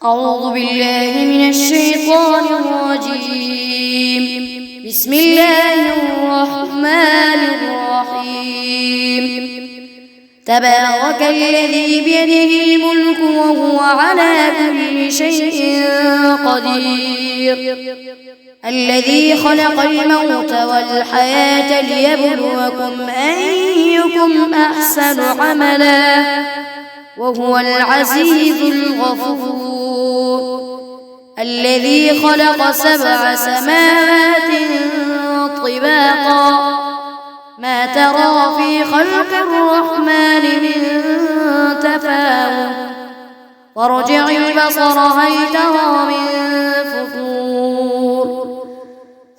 أعوذ بالله من الشيطان الرجيم. بسم الله الرحمن الرحيم. تبارك الذي بيده الملك وهو على كل شيء قدير، الذي خلق الموت والحياة ليبلوكم أيكم أحسن عملا وهو العزيز الغفور، الذي خلق 7 سماوات طباقا ما ترى في خلق الرحمن من تفاوت، وارجع البصر هل ترى من فطور،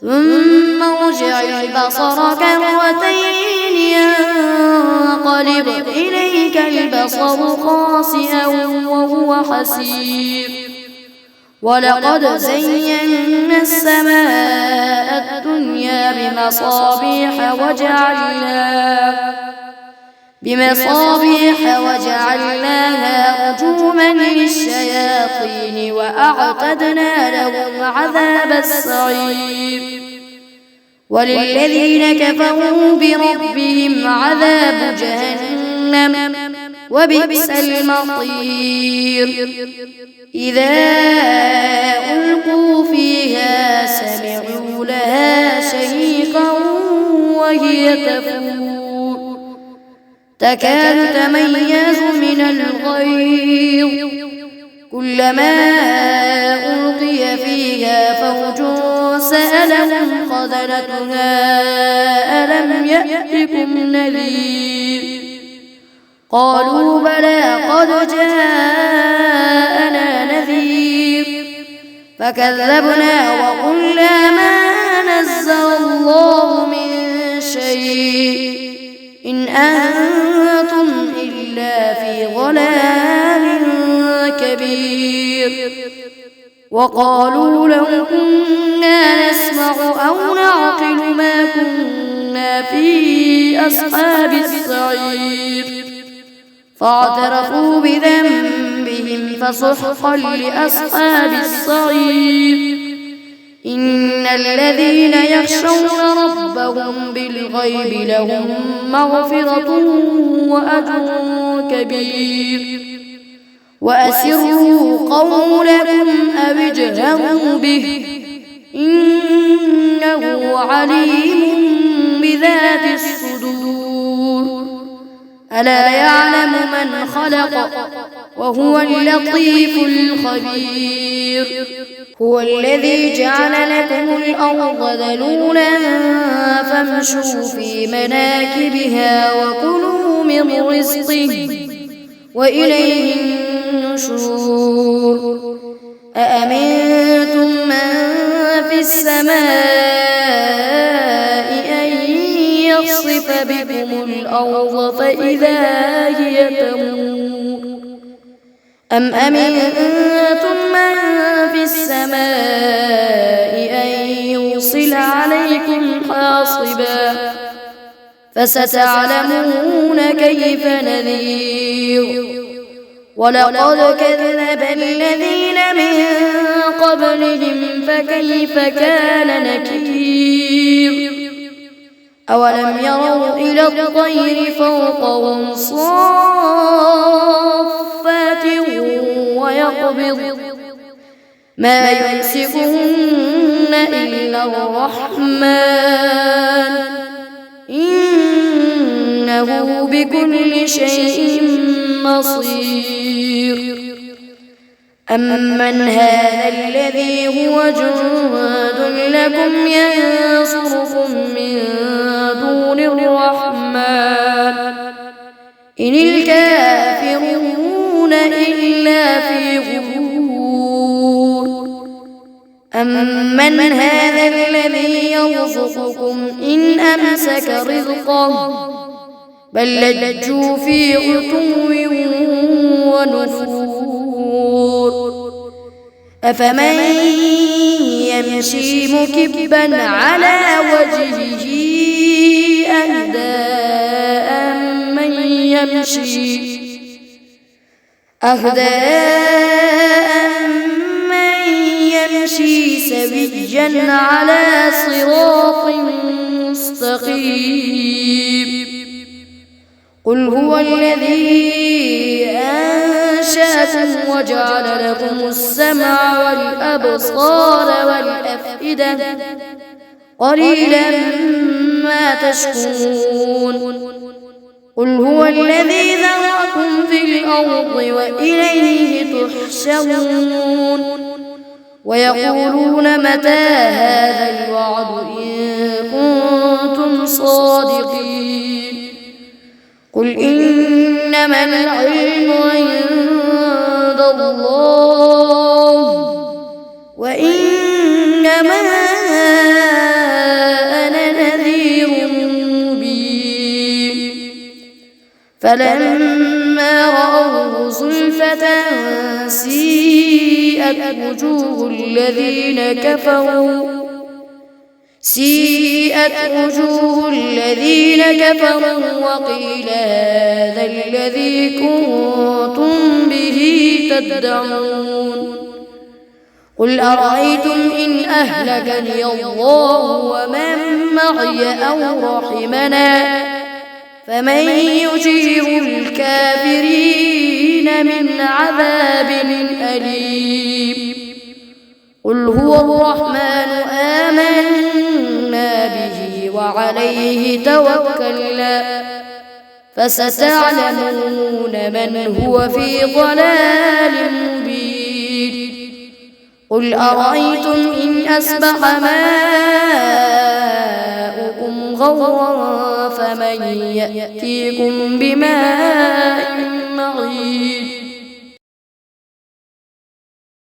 ثم ارجع البصر كرتين ينقلب إليك البصر خاسئا وهو حسير، ولقد زينا السماء الدنيا بمصابيح وجعلناها رجوما للشياطين وأعتدنا لهم عذاب السعير، وللذين كفروا بربهم عذاب جهنم وبئس المصير. إذا ألقوا فيها سمعوا لها شهيقا وهي تفور تكاد تميز من الغيظ، كلما ألقي فيها فوج سألهم خزنتها ألم يأتكم نذير، قالوا بلى قد جاءنا نذير، فكذبنا وقلنا ما نزل الله من شيء إن أنتم إلا في ضلال كبير، وقالوا لو كنا نسمع أو نعقل ما كنا في أصحاب السعير، فاعترفوا بذنبهم فسحقا لأصحاب السعير. إن الذين يخشون ربهم بالغيب لهم مغفرة وأجر كبير، وأسروا قولكم أو اجهروا به إنه عليم بذات الصدور، ألا يعلم من خلق وهو اللطيف الخبير. هو الذي جعل لكم الأرض ذلولا فامشوا في مناكبها وكلوا من رزقه وإليه النشور. أأمنتم من في السماء أن يخسف بكم الأرض فإذا هي تمور، أم أمنتم من في السماء أن يرسل عليكم حاصبا فستعلمون كيف نذير. ولقد كذب الذين من قبلهم فكيف كان نكير. أولم يروا إلى الطير فوقهم صافات ويقبض ما يمسكهن إلا الرحمن إنه بكل شيء بصير. أمن هذا الذي هو جند لكم ينصركم من دون الرحمن إن الكافرون إلا في غرور. أمن هذا الذي يرزقكم إن أمسك رزقه بل لجوا في عتو ونفور. أفمن يمشي مكبا على وجهه أهدى أمن يمشي سويا على صراط مستقيم. قل هو الذي أنشأكم وجعل لكم السمع والأبصار والأفئدة قليلا ما تشكرون. قل هو الذي ذرأكم في الأرض وإليه تحشرون. ويقولون متى هذا الوعد إن كنتم صادقين. قل إنما العلم عند الله وإنما أنا نذير مبين. فلما رأوه زلفة سيئت وجوه الذين كفروا وقيل هذا الذي كنتم به تدعون. قل أرأيتم إن أهلكني الله ومن معي أو رحمنا فمن يجير الكافرين من عذاب أليم. قل هو الرحمن آمنا به وعليه توكلنا فستعلمون من هو في ضلال مبين. قل أرأيتم إن أصبح ماؤكم غورا فمن يأتيكم بماء